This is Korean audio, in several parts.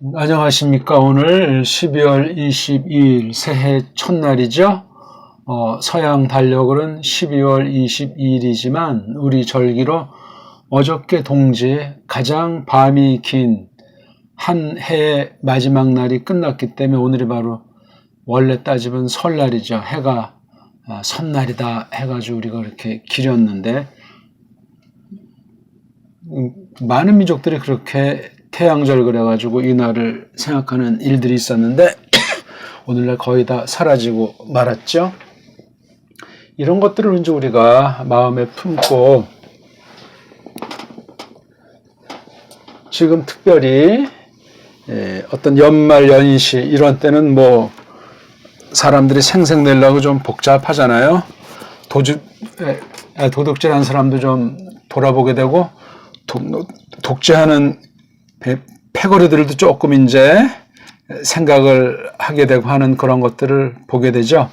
안녕하십니까. 오늘 12월 22일 새해 첫날이죠. 서양 달력으로는 12월 22일이지만 우리 절기로 어저께 동지에 가장 밤이 긴 한 해의 마지막 날이 끝났기 때문에 오늘이 바로 원래 따지면 설날이죠. 해가 선날이다 해가지고 우리가 이렇게 기렸는데 많은 민족들이 그렇게 태양절 그래가지고 이 날을 생각하는 일들이 있었는데 오늘날 거의 다 사라지고 말았죠. 이런 것들을 이제 우리가 마음에 품고 지금 특별히 어떤 연말 연시 이런 때는 뭐 사람들이 생색내려고 좀 복잡하잖아요. 도둑질한 사람도 좀 돌아보게 되고 독재하는 패거리들도 조금 이제 생각을 하게 되고 하는 그런 것들을 보게 되죠.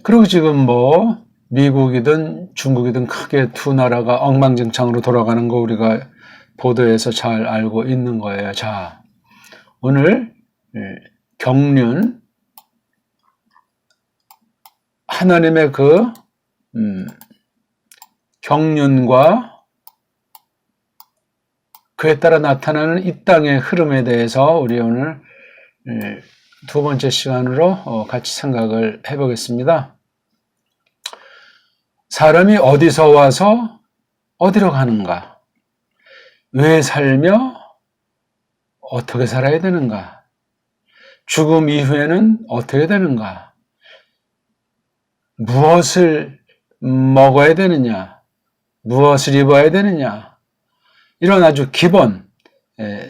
그리고 지금 뭐 미국이든 중국이든 크게 두 나라가 엉망진창으로 돌아가는 거 우리가 보도에서 잘 알고 있는 거예요. 자, 오늘 경륜 하나님의 그 경륜과 그에 따라 나타나는 이 땅의 흐름에 대해서 우리 오늘 두 번째 시간으로 같이 생각을 해보겠습니다. 사람이 어디서 와서 어디로 가는가? 왜 살며 어떻게 살아야 되는가? 죽음 이후에는 어떻게 되는가? 무엇을 먹어야 되느냐? 무엇을 입어야 되느냐? 이런 아주 기본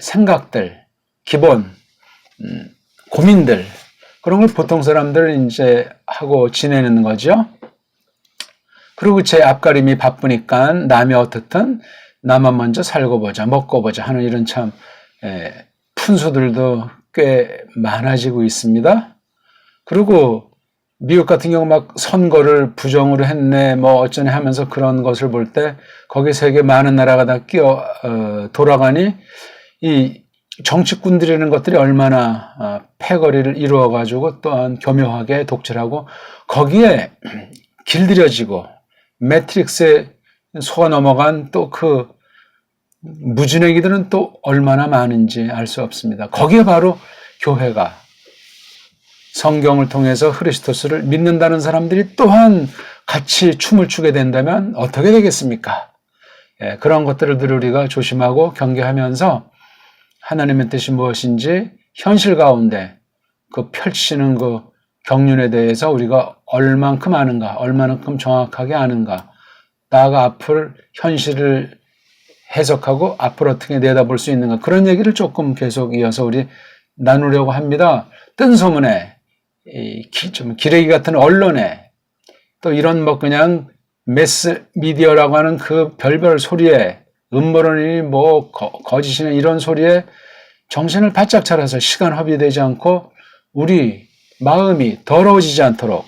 생각들, 기본 고민들 그런 걸 보통 사람들은 이제 하고 지내는 거죠. 그리고 제 앞가림이 바쁘니까 남이 어떻든 나만 먼저 살고 보자, 먹고 보자 하는 이런 참 푼수들도 꽤 많아지고 있습니다. 그리고 미국 같은 경우 막 선거를 부정으로 했네, 뭐 어쩌네 하면서 그런 것을 볼 때 거기 세계 많은 나라가 다 돌아가니 이 정치꾼들이라는 것들이 얼마나 패거리를 이루어가지고 또한 교묘하게 독재하고 거기에 길들여지고 매트릭스에 속아 넘어간 또 그 무진행이들은 또 얼마나 많은지 알 수 없습니다. 거기에 바로 교회가 성경을 통해서 그리스도를 믿는다는 사람들이 또한 같이 춤을 추게 된다면 어떻게 되겠습니까? 그런 것들을 우리가 조심하고 경계하면서 하나님의 뜻이 무엇인지 현실 가운데 그 펼치는 그 경륜에 대해서 우리가 얼만큼 아는가, 얼마만큼 정확하게 아는가, 나아가 앞을 현실을 해석하고 앞으로 어떻게 내다볼 수 있는가 그런 얘기를 조금 계속 이어서 우리 나누려고 합니다. 뜬 소문에 좀 기레기 같은 언론에 또 이런 뭐 그냥 매스 미디어라고 하는 그 별별 소리에 음모론이 뭐 거짓이나 이런 소리에 정신을 바짝 차려서 시간 허비되지 않고 우리 마음이 더러워지지 않도록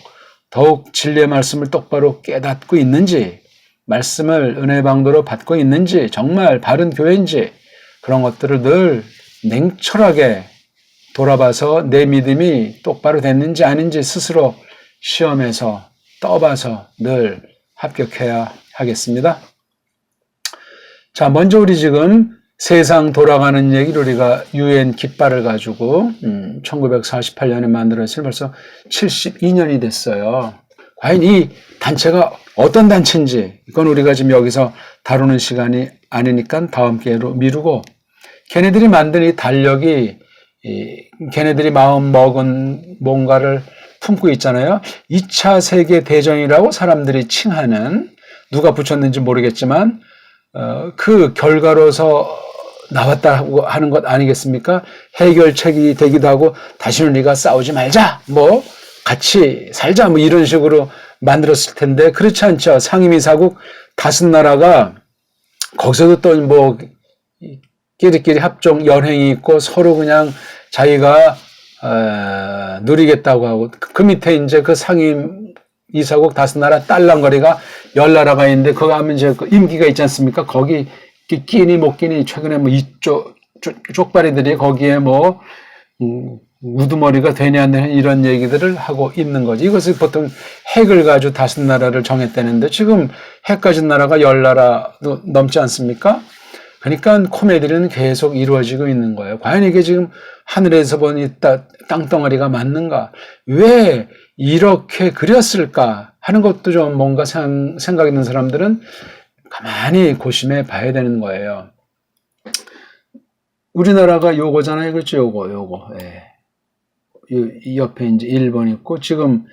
더욱 진리의 말씀을 똑바로 깨닫고 있는지 말씀을 은혜 방도로 받고 있는지 정말 바른 교회인지 그런 것들을 늘 냉철하게 돌아봐서 내 믿음이 똑바로 됐는지 아닌지 스스로 시험해서 떠봐서 늘 합격해야 하겠습니다. 자, 먼저 우리 지금 세상 돌아가는 얘기를 우리가 UN 깃발을 가지고 1948년에 만들었으니 벌써 72년이 됐어요. 과연 이 단체가 어떤 단체인지 이건 우리가 지금 여기서 다루는 시간이 아니니까 다음 기회로 미루고 걔네들이 만든 이 달력이 걔네들이 마음 먹은 뭔가를 품고 있잖아요. 2차 세계대전이라고 사람들이 칭하는 누가 붙였는지 모르겠지만 그 결과로서 나왔다고 하는 것 아니겠습니까? 해결책이 되기도 하고 다시는 우리가 싸우지 말자 뭐 같이 살자 뭐 이런 식으로 만들었을 텐데 그렇지 않죠. 상임이사국 5나라가 거기서도 또 뭐 끼리끼리 합종 연행이 있고 서로 그냥 자기가 누리겠다고 하고 그 밑에 이제 그 상임 이사국 5나라 딸랑거리가 10나라가 있는데 그거 하면 이제 그 임기가 있지 않습니까? 거기 끼니 못 끼니 최근에 뭐 쪽발이들이 거기에 뭐 우두머리가 되냐 안 되냐 이런 얘기들을 하고 있는 거지. 이것을 보통 핵을 가지고 다섯 나라를 정했다는데 지금 핵 가진 나라가 10나라도 넘지 않습니까? 그러니까 코미디는 계속 이루어지고 있는 거예요. 과연 이게 지금 하늘에서 보니 땅덩어리가 맞는가? 왜 이렇게 그렸을까? 하는 것도 좀 뭔가 생각 있는 사람들은 가만히 고심해 봐야 되는 거예요. 우리나라가 요거잖아요. 그렇죠? 요거. 예. 이 옆에 이제 일본 있고, 지금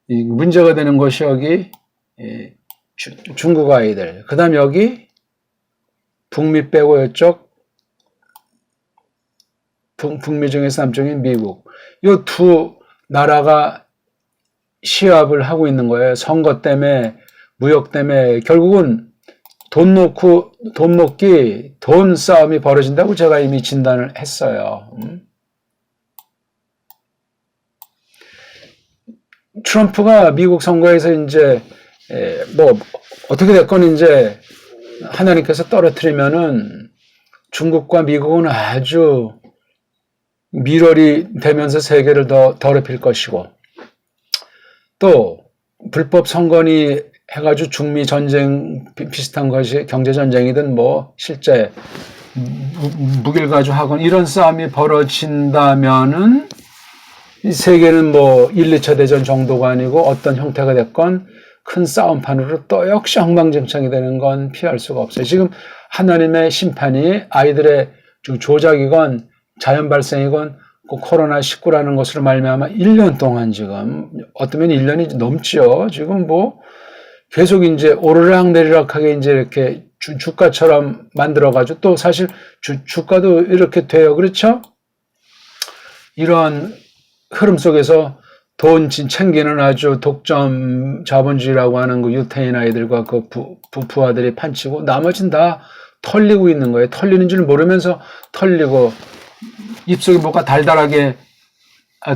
문제가 되는 것이 여기, 예, 중국 아이들. 그 다음 여기, 북미 빼고 이쪽, 북미 중에서 남쪽인 미국. 요 두 나라가 시합을 하고 있는 거예요. 선거 때문에, 무역 때문에, 결국은 돈 먹기, 돈 싸움이 벌어진다고 제가 이미 진단을 했어요. 트럼프가 미국 선거에서 이제, 뭐, 어떻게 됐건 이제, 하나님께서 떨어뜨리면은 중국과 미국은 아주 밀월이 되면서 세계를 더 더럽힐 것이고, 또, 불법 선거니 해가지고 중미 전쟁 비슷한 것이 경제전쟁이든 뭐 실제 무기를 가지고 하건 이런 싸움이 벌어진다면은 이 세계는 뭐 1, 2차 대전 정도가 아니고 어떤 형태가 됐건 큰 싸움판으로 또 역시 엉망진창이 되는 건 피할 수가 없어요. 지금 하나님의 심판이 아이들의 조작이건 자연 발생이건 코로나19라는 것으로 말미암아 1년 동안 지금 어쩌면 1년이 넘지요. 지금 뭐 계속 이제 오르락내리락하게 이제 이렇게 주가처럼 만들어가지고 또 사실 주가도 이렇게 돼요. 그렇죠? 이러한 흐름 속에서 돈 챙기는 아주 독점 자본주의라고 하는 그 유태인 아이들과 그 부아들이 판치고 나머지는 다 털리고 있는 거예요. 털리는 줄 모르면서 털리고 입속에 뭐가 달달하게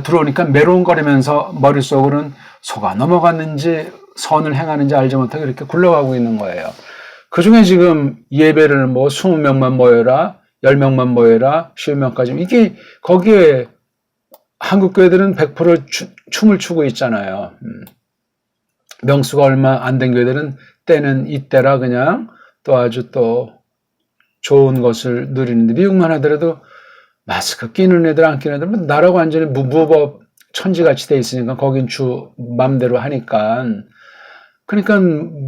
들어오니까 메롱거리면서 머릿속으로는 속아 넘어갔는지 선을 행하는지 알지 못하게 이렇게 굴러가고 있는 거예요. 그 중에 지금 예배를 뭐 20명만 모여라, 10명만 모여라, 10명까지. 이게 거기에 한국 교회들은 100% 춤을 추고 있잖아요. 명수가 얼마 안 된 교회들은 때는 이때라 그냥 또 아주 또 좋은 것을 누리는데 미국만 하더라도 마스크 끼는 애들 안 끼는 애들 나라고 완전히 무법 천지같이 돼 있으니까 거긴 주 맘대로 하니까 그러니까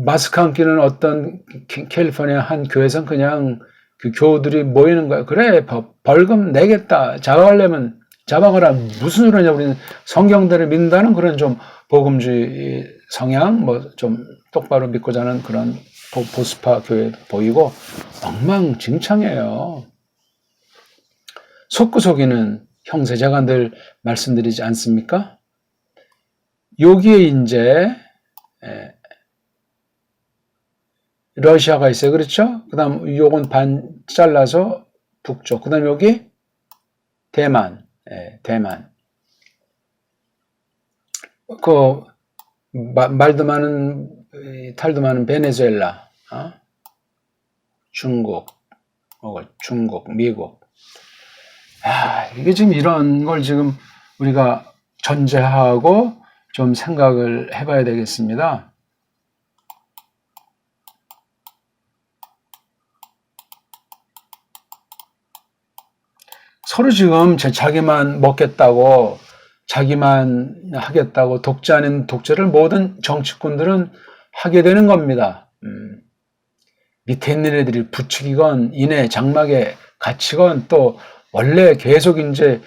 마스크 안 끼는 어떤 캘리포니아 한 교회에서는 그냥 그 교우들이 모이는 거야. 그래 벌금 내겠다. 잡아가려면 잡아가라. 무슨 소리냐. 우리는 성경대로 믿는다는 그런 좀 복음주의 성향 뭐 좀 똑바로 믿고 자는 그런 보수파 교회 보이고 엉망진창이에요. 속고 속이는 형세 제가 늘 말씀드리지 않습니까? 여기에 이제 러시아가 있어요. 그렇죠? 그 다음 요건 반 잘라서 북쪽. 그 다음 여기 대만. 대만. 그 말도 많은 탈도 많은 베네수엘라. 중국, 미국. 이게 지금 이런 걸 지금 우리가 전제하고 좀 생각을 해봐야 되겠습니다. 서로 지금 자기만 먹겠다고, 자기만 하겠다고 독재 아닌 독재를 모든 정치꾼들은 하게 되는 겁니다. 밑에 있는 애들이 부추기건, 인해 장막에 갇히건 또 원래 계속 이제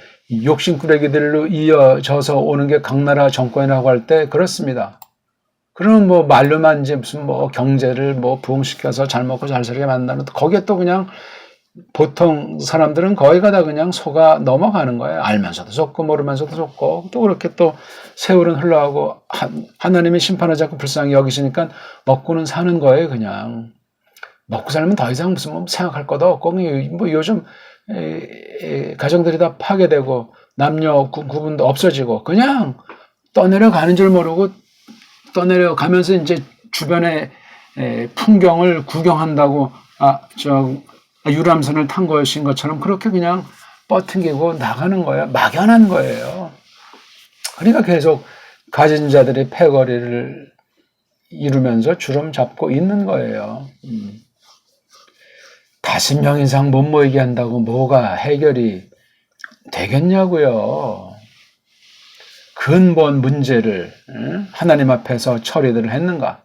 욕심꾸러기들로 이어져서 오는 게 각 나라 정권이라고 할 때 그렇습니다. 그러면 뭐 말로만 이제 무슨 뭐 경제를 뭐 부흥시켜서 잘 먹고 잘 살게 만드는 거기에 또 그냥 보통 사람들은 거기가 다 그냥 속아 넘어가는 거예요. 알면서도 속고 모르면서도 속고 또 그렇게 또 세월은 흘러가고 하나님의 심판을 자꾸 불쌍히 여기시니까 먹고는 사는 거예요. 그냥 먹고 살면 더 이상 무슨 뭐 생각할 것도 없고 뭐 요즘 가정들이 다 파괴되고 남녀 구분도 없어지고 그냥 떠내려가는 줄 모르고 떠내려가면서 이제 주변의 풍경을 구경한다고 유람선을 탄 것인 것처럼 그렇게 그냥 뻗팅기고 나가는 거예요. 막연한 거예요. 그러니까 계속 가진 자들이 패거리를 이루면서 주름 잡고 있는 거예요. 50명 이상 못 모이게 한다고 뭐가 해결이 되겠냐고요. 근본 문제를 하나님 앞에서 처리를 했는가?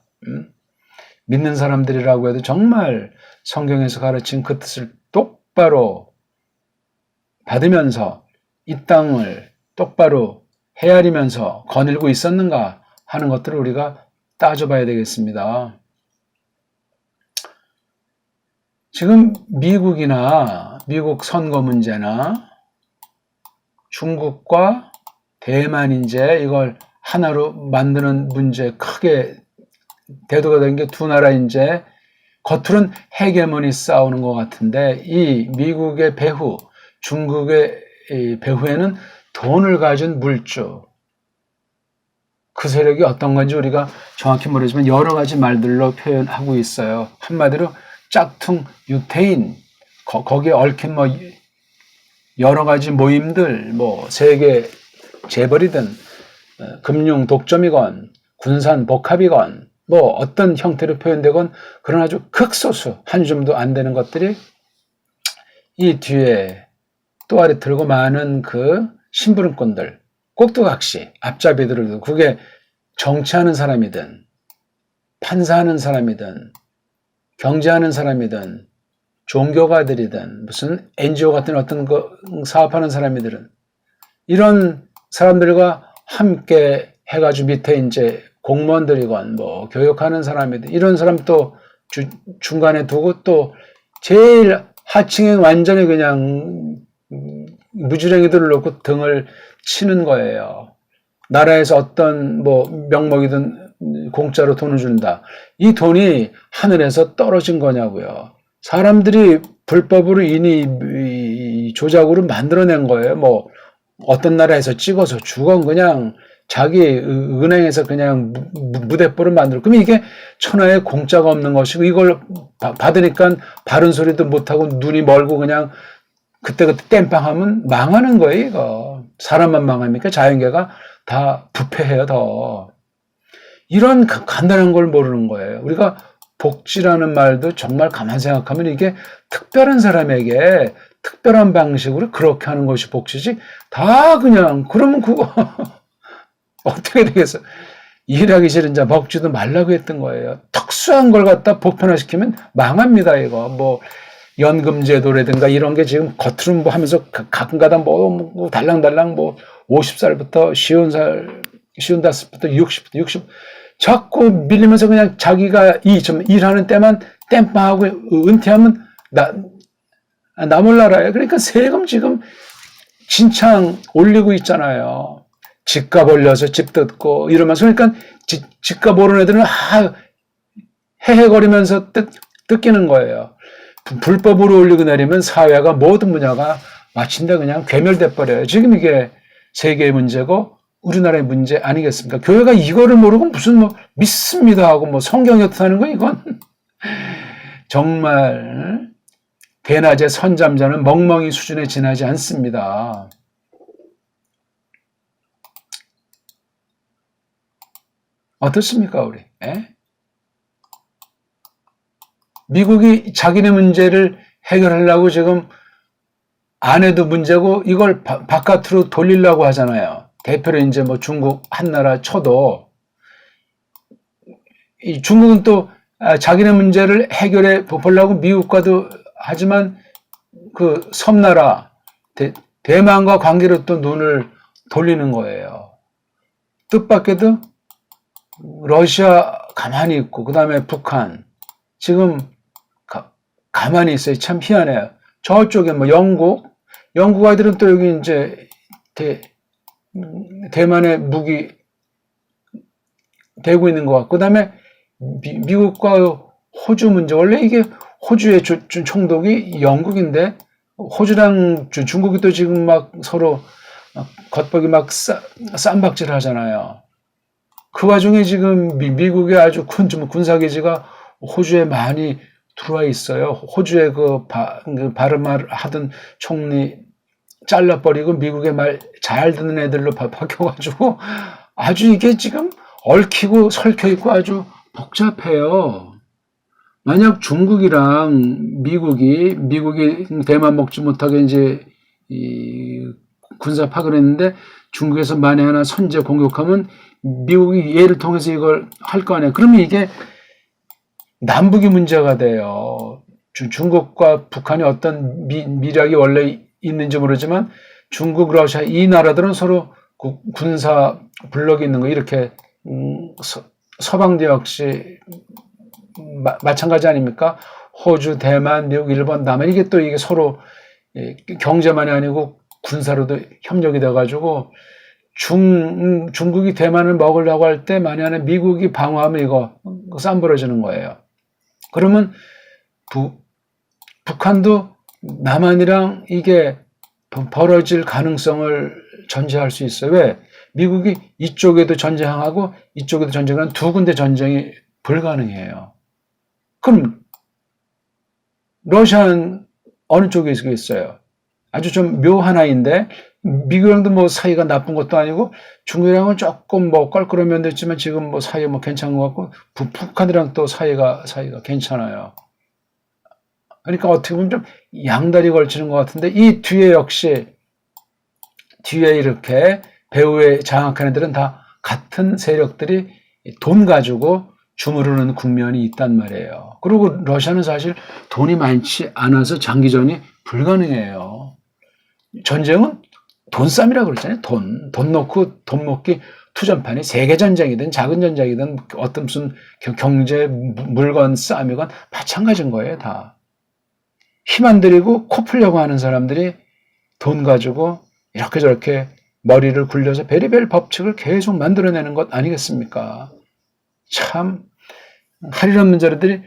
믿는 사람들이라고 해도 정말 성경에서 가르친 그 뜻을 똑바로 받으면서 이 땅을 똑바로 헤아리면서 거닐고 있었는가 하는 것들을 우리가 따져봐야 되겠습니다. 지금 미국이나 미국 선거 문제나 중국과 대만 이제 이걸 하나로 만드는 문제 크게 대두가 된 게 두 나라 이제 겉으로는 헤게모니 싸우는 것 같은데 이 미국의 배후, 중국의 배후에는 돈을 가진 물주 그 세력이 어떤 건지 우리가 정확히 모르지만 여러 가지 말들로 표현하고 있어요. 한마디로 짝퉁 유태인 거기에 얽힌 뭐 여러 가지 모임들 뭐 세계 재벌이든 금융 독점이건 군산 복합이건 뭐 어떤 형태로 표현되건 그런 아주 극소수 한 줌도 안 되는 것들이 이 뒤에 또아리 들고 많은 그 심부름꾼들 꼭두각시 앞잡이들을 두고 그게 정치하는 사람이든 판사하는 사람이든 경제하는 사람이든 종교가들이든 무슨 NGO 같은 어떤 거 사업하는 사람이들은 이런 사람들과 함께 해가지고 밑에 이제 공무원들이건 뭐 교육하는 사람이든 이런 사람 또 중간에 두고 또 제일 하층에 완전히 그냥 무지랭이들을 놓고 등을 치는 거예요. 나라에서 어떤 뭐 명목이든 공짜로 돈을 준다. 이 돈이 하늘에서 떨어진 거냐고요. 사람들이 불법으로 인위 조작으로 만들어낸 거예요. 뭐 어떤 나라에서 찍어서 주건 그냥 자기 은행에서 그냥 무대뽀를 만들어. 그럼 이게 천하에 공짜가 없는 것이고 이걸 받으니까 바른 소리도 못하고 눈이 멀고 그냥 그때그때 땜빵하면 망하는 거예요. 이거 사람만 망합니까? 자연계가 다 부패해요. 더 이런 간단한 걸 모르는 거예요. 우리가 복지라는 말도 정말 가만 생각하면 이게 특별한 사람에게 특별한 방식으로 그렇게 하는 것이 복지지 다 그냥 그러면 그거 어떻게 되겠어? 일하기 싫은 자 먹지도 말라고 했던 거예요. 특수한 걸 갖다 보편화시키면 망합니다. 이거 뭐 연금제도라든가 이런 게 지금 겉으로 뭐 하면서 가끔가다 뭐 달랑달랑 뭐 50살부터 55살부터 60 자꾸 밀리면서 그냥 자기가 좀 일하는 때만 땜빵하고 은퇴하면 나 몰라라요. 그러니까 세금 지금 진창 올리고 있잖아요. 집값 올려서 집 뜯고 이러면서 그러니까 집값 오른 애들은 헤헤거리면서 뜯기는 거예요. 불법으로 올리고 내리면 사회가 모든 분야가 마침내 그냥 괴멸돼 버려요. 지금 이게 세계의 문제고 우리나라의 문제 아니겠습니까? 교회가 이거를 모르고 무슨 뭐 믿습니다 하고 뭐 성경이 어떻다는 거 이건 정말 대낮에 선잠자는 멍멍이 수준에 지나지 않습니다. 어떻습니까, 우리? 에? 미국이 자기네 문제를 해결하려고 지금 안 해도 문제고 이걸 바깥으로 돌리려고 하잖아요. 대표로 이제 뭐 중국 한나라 쳐도 이 중국은 또 자기네 문제를 해결해 보려고 미국과도 하지만 그 섬나라 대만과 관계로 또 눈을 돌리는 거예요. 뜻밖에도 러시아 가만히 있고 그 다음에 북한 지금 가만히 있어요. 참 희한해요. 저쪽에 뭐 영국 아이들은 또 여기 이제 대만의 무기 되고 있는 것 같고 그 다음에 미국과 호주 문제 원래 이게 호주의 총독이 영국인데 호주랑 중국이 또 지금 막 서로 겉보기 막 쌈박질 하잖아요. 그 와중에 지금 미국의 아주 큰 군사기지가 호주에 많이 들어와 있어요. 호주의 그 발음을 하던 총리 잘라버리고 미국의 말 잘 듣는 애들로 바뀌어가지고 아주 이게 지금 얽히고 설켜있고 아주 복잡해요. 만약 중국이랑 미국이 대만 먹지 못하게 이제 군사 파견을 했는데 중국에서 만에 하나 선제 공격하면 미국이 얘를 통해서 이걸 할 거 아니에요. 그러면 이게 남북이 문제가 돼요. 중국과 북한이 어떤 미락이 원래 있는지 모르지만 중국, 러시아 이 나라들은 서로 군사 블록이 있는 거 이렇게 서방도 역시 마찬가지 아닙니까? 호주, 대만, 미국, 일본, 남한 이게 또 이게 서로 경제만이 아니고 군사로도 협력이 돼가지고 중국이 대만을 먹으려고 할 때 만약에 미국이 방어하면 이거 쌈부러지는 거예요. 그러면 북한도 남한이랑 이게 벌어질 가능성을 전제할 수 있어요. 왜? 미국이 이쪽에도 전쟁하고 이쪽에도 전쟁하는 두 군데 전쟁이 불가능해요. 그럼 러시아는 어느 쪽에 있어요? 아주 좀 묘한 아이인데 미국이랑도 뭐 사이가 나쁜 것도 아니고 중국이랑은 조금 뭐 껄끄러운 면도 있지만 지금 뭐 사이 뭐 괜찮은 것 같고 북한이랑 또 사이가 괜찮아요. 그러니까 어떻게 보면 좀 양다리 걸치는 것 같은데 이 뒤에 역시 뒤에 이렇게 배후에 장악한 애들은 다 같은 세력들이 돈 가지고 주무르는 국면이 있단 말이에요. 그리고 러시아는 사실 돈이 많지 않아서 장기전이 불가능해요. 전쟁은 돈싸움이라고 그러잖아요. 돈 놓고 돈 먹기 투전판이 세계전쟁이든 작은 전쟁이든 어떤 무슨 경제 물건 싸움이건 마찬가지인 거예요. 다. 힘 안 들이고 코 풀려고 하는 사람들이 돈 가지고 이렇게 저렇게 머리를 굴려서 베리벨 법칙을 계속 만들어내는 것 아니겠습니까? 참 할 일 없는 자들이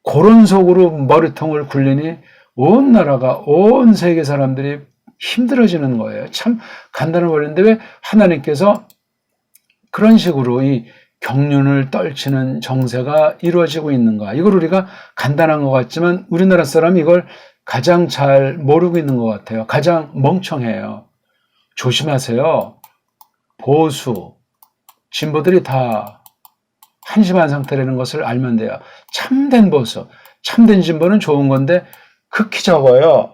그런 속으로 머리통을 굴리니 온 나라가 온 세계 사람들이 힘들어지는 거예요. 참 간단한 원리인데 왜 하나님께서 그런 식으로 이 경륜을 떨치는 정세가 이루어지고 있는가? 이걸 우리가 간단한 것 같지만 우리나라 사람이 이걸 가장 잘 모르고 있는 것 같아요. 가장 멍청해요. 조심하세요. 보수, 진보들이 다 한심한 상태라는 것을 알면 돼요. 참된 보수, 참된 진보는 좋은 건데 극히 적어요.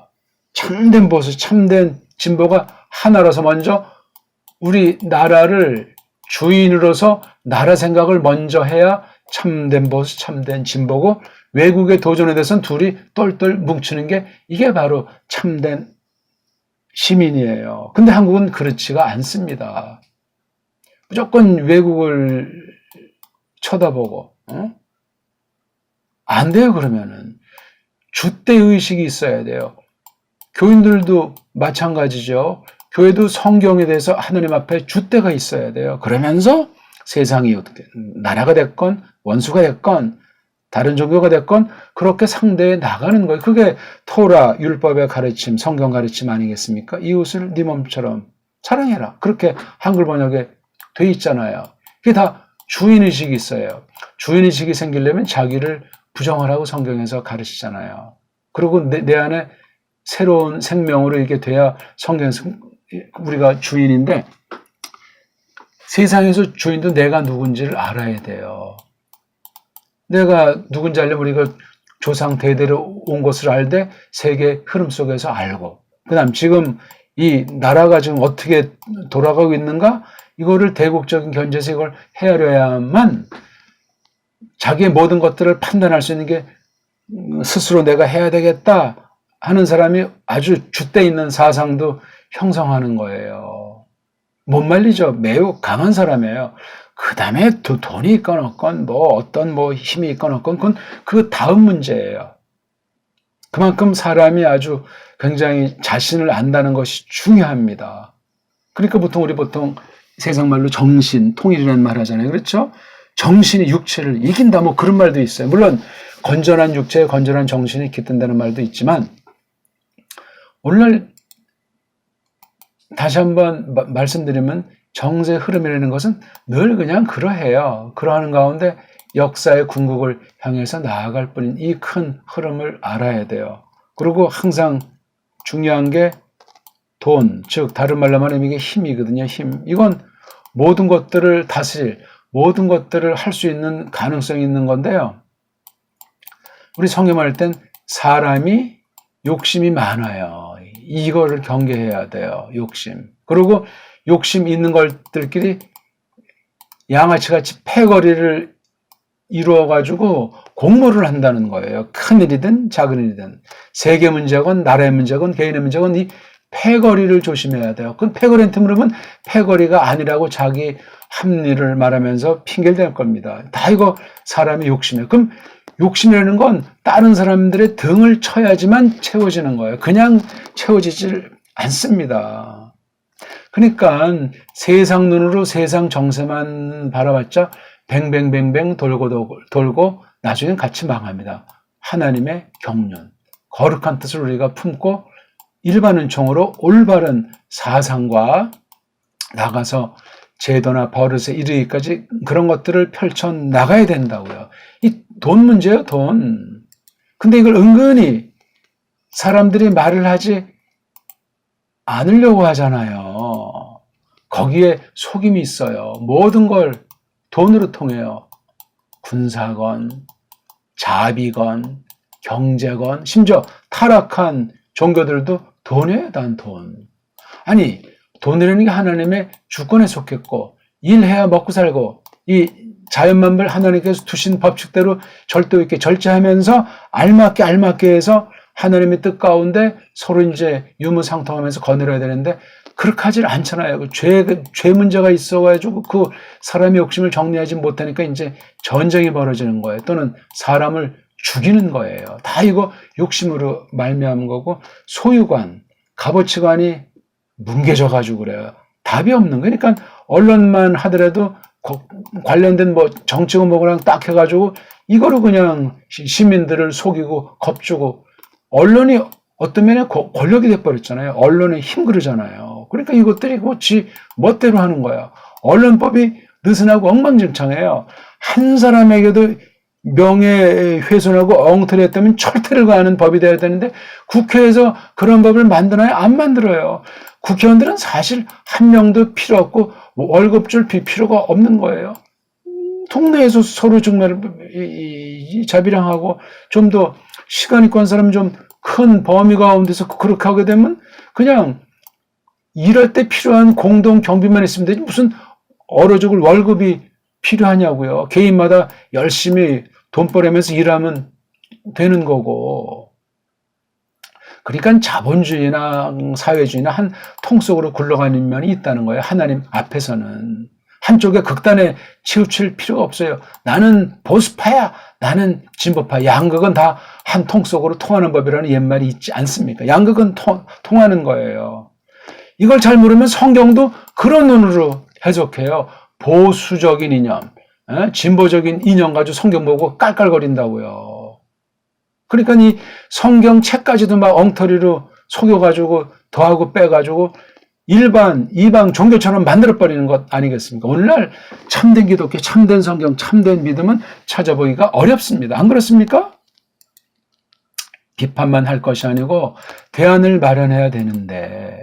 참된 보수, 참된 진보가 하나로서 먼저 우리 나라를 주인으로서 나라 생각을 먼저 해야 참된 보수, 참된 진보고 외국의 도전에 대해서는 둘이 똘똘 뭉치는 게 이게 바로 참된 시민이에요. 근데 한국은 그렇지가 않습니다. 무조건 외국을 쳐다보고 안 돼요. 그러면은 주대 의식이 있어야 돼요. 교인들도 마찬가지죠. 교회도 성경에 대해서 하나님 앞에 주대가 있어야 돼요. 그러면서 세상이 어떻게 나라가 됐건 원수가 됐건 다른 종교가 됐건 그렇게 상대해 나가는 거예요. 그게 토라 율법의 가르침, 성경 가르침 아니겠습니까? 이웃을 네 몸처럼 사랑해라. 그렇게 한글 번역에 돼 있잖아요. 그게 다 주인의식이 있어요. 주인의식이 생기려면 자기를 부정하라고 성경에서 가르치잖아요. 그리고 내 안에 새로운 생명으로 이게 돼야 성경에서 우리가 주인인데 세상에서 주인도 내가 누군지를 알아야 돼요. 내가 누군지 알려면 우리가 조상 대대로 온 것을 알되 세계 흐름 속에서 알고 그 다음 지금 이 나라가 지금 어떻게 돌아가고 있는가 이거를 대국적인 견제에서 이걸 헤아려야만 자기의 모든 것들을 판단할 수 있는 게 스스로 내가 해야 되겠다 하는 사람이 아주 줏대 있는 사상도 형성하는 거예요. 못 말리죠. 매우 강한 사람이에요. 그 다음에 돈이 있건 없건 뭐 어떤 뭐 힘이 있건 없건 그건 그 다음 문제예요. 그만큼 사람이 아주 굉장히 자신을 안다는 것이 중요합니다. 그러니까 우리 보통 세상 말로 정신, 통일이라는 말 하잖아요. 그렇죠? 정신이 육체를 이긴다 뭐 그런 말도 있어요. 물론 건전한 육체에 건전한 정신이 깃든다는 말도 있지만 오늘날 다시 한번 말씀드리면 정세 흐름이라는 것은 늘 그냥 그러해요. 그러하는 가운데 역사의 궁극을 향해서 나아갈 뿐인 이 큰 흐름을 알아야 돼요. 그리고 항상 중요한 게 돈, 즉 다른 말로 말하면 이게 힘이거든요. 힘. 이건 모든 것들을 다스릴, 모든 것들을 할 수 있는 가능성이 있는 건데요. 우리 성경할 땐 사람이 욕심이 많아요. 이거를 경계해야 돼요. 욕심. 그리고 욕심 있는 것들끼리 양아치같이 패거리를 이루어가지고 공모를 한다는 거예요. 큰일이든 작은 일이든. 세계 문제건 나라의 문제건 개인의 문제건 이 패거리를 조심해야 돼요. 그건 패거리한테 물으면 패거리가 아니라고 자기 합리를 말하면서 핑계를 댈 겁니다. 다 이거 사람이 욕심이에요. 그럼 욕심이라는 건 다른 사람들의 등을 쳐야지만 채워지는 거예요. 그냥 채워지질 않습니다. 그러니까 세상 눈으로 세상 정세만 바라봤자 뱅뱅뱅뱅 돌고 나중엔 같이 망합니다. 하나님의 경륜, 거룩한 뜻을 우리가 품고 일반 은총으로 올바른 사상과 나가서 제도나 버릇에 이르기까지 그런 것들을 펼쳐 나가야 된다고요. 이 돈 문제예요, 돈. 근데 이걸 은근히 사람들이 말을 하지 않으려고 하잖아요. 거기에 속임이 있어요. 모든 걸 돈으로 통해요. 군사건, 자비건, 경제건, 심지어 타락한 종교들도 돈이에요, 단 돈. 아니, 돈이라는 게 하나님의 주권에 속했고, 일해야 먹고 살고, 이 자연만물 하나님께서 두신 법칙대로 절도 있게 절제하면서 알맞게 해서 하나님의 뜻 가운데 서로 이제 유무상통하면서 거느려야 되는데, 그렇게 하질 않잖아요. 죄 문제가 있어가지고 그 사람의 욕심을 정리하지 못하니까 이제 전쟁이 벌어지는 거예요. 또는 사람을 죽이는 거예요. 다 이거 욕심으로 말미암은 거고, 소유관, 값어치관이 뭉개져가지고 그래요. 답이 없는 거예요. 그러니까 언론만 하더라도 관련된 뭐 정치고 뭐랑 딱 해가지고 이거로 그냥 시민들을 속이고 겁주고, 언론이 어떤 면에 권력이 돼버렸잖아요. 언론의 힘 그러잖아요. 그러니까 이것들이 지 멋대로 하는 거예요. 언론법이 느슨하고 엉망진창해요. 한 사람에게도 명예훼손하고 엉터리 했다면 철퇴를 가하는 법이 돼야 되는데 국회에서 그런 법을 만드나요? 안 만들어요. 국회의원들은 사실 한 명도 필요 없고 월급 줄 필요가 없는 거예요. 동네에서 서로 정말 자비랑하고 좀 더 시간 있고 한 사람 좀 큰 범위 가운데서 그렇게 하게 되면 그냥 일할 때 필요한 공동 경비만 있으면 되지 무슨 얼어 죽을 월급이 필요하냐고요. 개인마다 열심히 돈 벌면서 일하면 되는 거고. 그러니까 자본주의나 사회주의나 한 통 속으로 굴러가는 면이 있다는 거예요. 하나님 앞에서는. 한쪽에 극단에 치우칠 필요가 없어요. 나는 보수파야, 나는 진보파. 양극은 다 한 통 속으로 통하는 법이라는 옛말이 있지 않습니까? 양극은 통하는 거예요. 이걸 잘 모르면 성경도 그런 눈으로 해석해요. 보수적인 이념, 진보적인 이념 가지고 성경 보고 깔깔거린다고요. 그러니까 이 성경 책까지도 막 엉터리로 속여가지고 더하고 빼가지고 일반 이방 종교처럼 만들어버리는 것 아니겠습니까? 오늘날 참된 기독교, 참된 성경, 참된 믿음은 찾아보기가 어렵습니다. 안 그렇습니까? 비판만 할 것이 아니고 대안을 마련해야 되는데,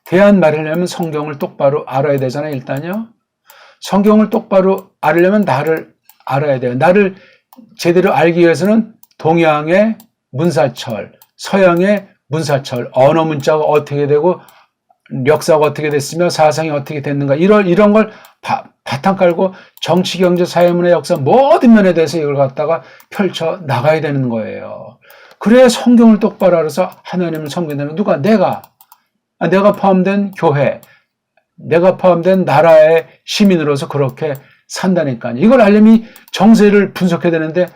대안 마련하려면 성경을 똑바로 알아야 되잖아요. 일단요. 성경을 똑바로 알으려면 나를 알아야 돼요. 나를 제대로 알기 위해서는 동양의 문사철, 서양의 문사철, 언어 문자가 어떻게 되고 역사가 어떻게 됐으며 사상이 어떻게 됐는가 이런 걸 바탕 깔고 정치, 경제, 사회문화, 역사 모든 면에 대해서 이걸 갖다가 펼쳐 나가야 되는 거예요. 그래야 성경을 똑바로 알아서 하나님을 섬기는 누가? 내가 포함된 교회, 내가 포함된 나라의 시민으로서 그렇게 산다니까요. 이걸 알려면 정세를 분석해야 되는데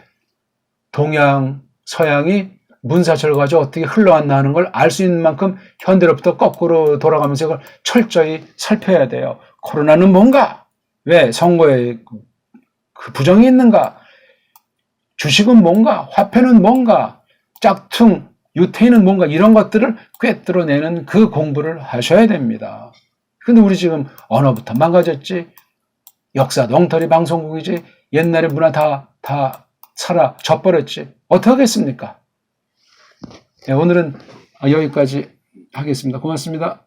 동양, 서양이 문사철 가지고 어떻게 흘러왔나 하는 걸 알 수 있는 만큼 현대로부터 거꾸로 돌아가면서 이걸 철저히 살펴야 돼요. 코로나는 뭔가? 왜? 선거에 그 부정이 있는가? 주식은 뭔가? 화폐는 뭔가? 짝퉁, 유태인은 뭔가? 이런 것들을 꿰뚫어내는 그 공부를 하셔야 됩니다. 근데 우리 지금 언어부터 망가졌지? 역사도 엉터리 방송국이지? 옛날의 문화 다 사라져버렸지. 어떻게 하겠습니까? 네, 오늘은 여기까지 하겠습니다. 고맙습니다.